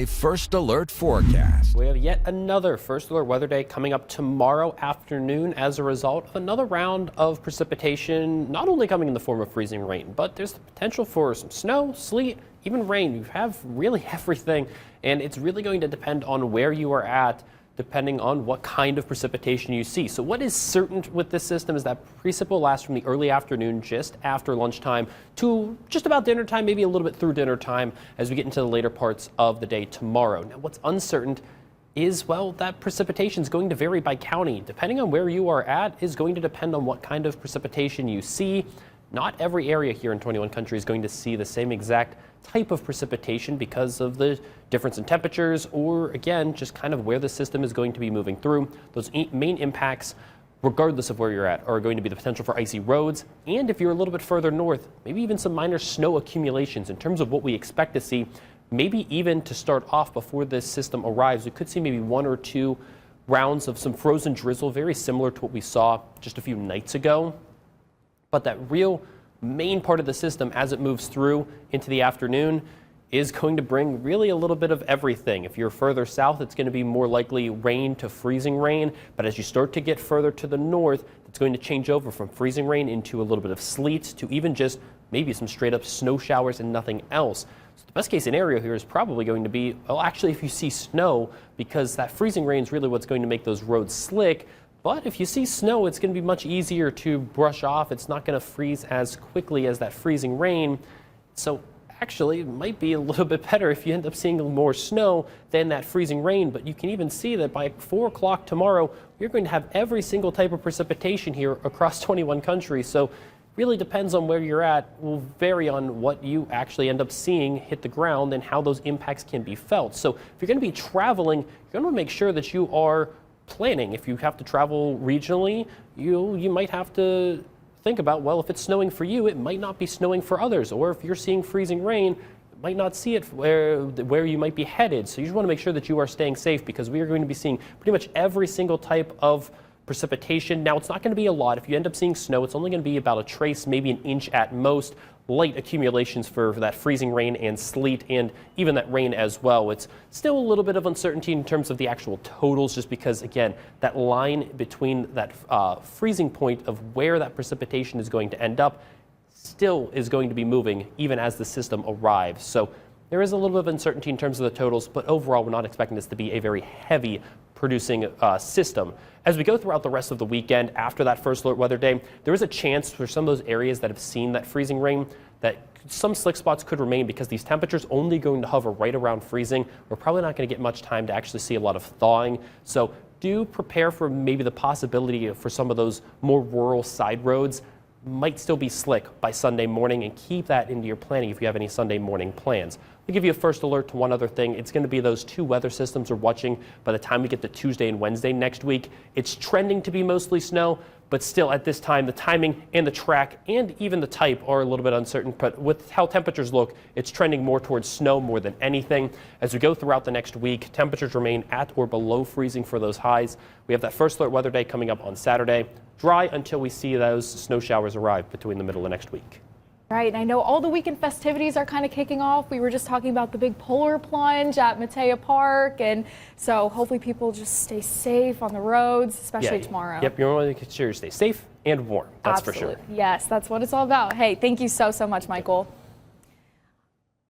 A first alert forecast. We have yet another first alert weather day coming up tomorrow afternoon as a result of another round of precipitation, not only coming in the form of freezing rain, but there's the potential for some snow, sleet, even rain. You have really everything, and it's really going to depend on where you are at, depending on what kind of precipitation you see. So what is certain with this system is that precip will last from the early afternoon, just after lunchtime, to just about dinner time, maybe a little bit through dinner time as we get into the later parts of the day tomorrow. Now, what's uncertain is, well, that precipitation is going to vary by county. Depending on where you are at is going to depend on what kind of precipitation you see. Not every area here in 21 country is going to see the same exact type of precipitation because of the difference in temperatures, or again, just kind of where the system is going to be moving through. Those main impacts, regardless of where you're at, are going to be the potential for icy roads, and if you're a little bit further north, maybe even some minor snow accumulations. In terms of what we expect to see, maybe even to start off before this system arrives, we could see maybe 1 or 2 rounds of some frozen drizzle, very similar to what we saw just a few nights ago. But that real main part of the system as it moves through into the afternoon is going to bring really a little bit of everything. If you're further south, it's going to be more likely rain to freezing rain. But as you start to get further to the north, it's going to change over from freezing rain into a little bit of sleet to even just maybe some straight up snow showers and nothing else. So the best case scenario here is probably going to be, well, actually, if you see snow, because that freezing rain is really what's going to make those roads slick. But if you see snow, it's going to be much easier to brush off. It's not going to freeze as quickly as that freezing rain. So actually, it might be a little bit better if you end up seeing more snow than that freezing rain. But you can even see that by 4 o'clock tomorrow, you're going to have every single type of precipitation here across 21 countries. So really depends on where you're at, will vary on what you actually end up seeing hit the ground and how those impacts can be felt. So if you're going to be traveling, you're going to want to make sure that you are planning. If you have to travel regionally, you might have to think about, well, if it's snowing for you, it might not be snowing for others. Or if you're seeing freezing rain, you might not see it where you might be headed. So you just want to make sure that you are staying safe, because we are going to be seeing pretty much every single type of precipitation. Now, it's not going to be a lot. If you end up seeing snow, it's only going to be about a trace, maybe an inch at most. Light accumulations for that freezing rain and sleet, and even that rain as well. It's still a little bit of uncertainty in terms of the actual totals, just because, again, that line between that freezing point of where that precipitation is going to end up still is going to be moving even as the system arrives. So there is a little bit of uncertainty in terms of the totals, but overall, we're not expecting this to be a very heavy producing system. As we go throughout the rest of the weekend after that first alert weather day, there is a chance for some of those areas that have seen that freezing rain that some slick spots could remain, because these temperatures only going to hover right around freezing. We're probably not going to get much time to actually see a lot of thawing. So do prepare for maybe the possibility for some of those more rural side roads might still be slick by Sunday morning, and keep that into your planning if you have any Sunday morning plans. I'll give you a first alert to one other thing. It's going to be those 2 weather systems we're watching by the time we get to Tuesday and Wednesday next week. It's trending to be mostly snow, but still at this time, the timing and the track and even the type are a little bit uncertain. But with how temperatures look, it's trending more towards snow more than anything. As we go throughout the next week, temperatures remain at or below freezing for those highs. We have that first alert weather day coming up on Saturday. Dry until we see those snow showers arrive between the middle of next week. Right, and I know all the weekend festivities are kind of kicking off. We were just talking about the big polar plunge at Matea Park, and so hopefully people just stay safe on the roads, especially tomorrow. Yep, you want to make sure you stay safe and warm. That's Absolutely. for sure. Yes, that's what it's all about. Hey, thank you so much, Michael.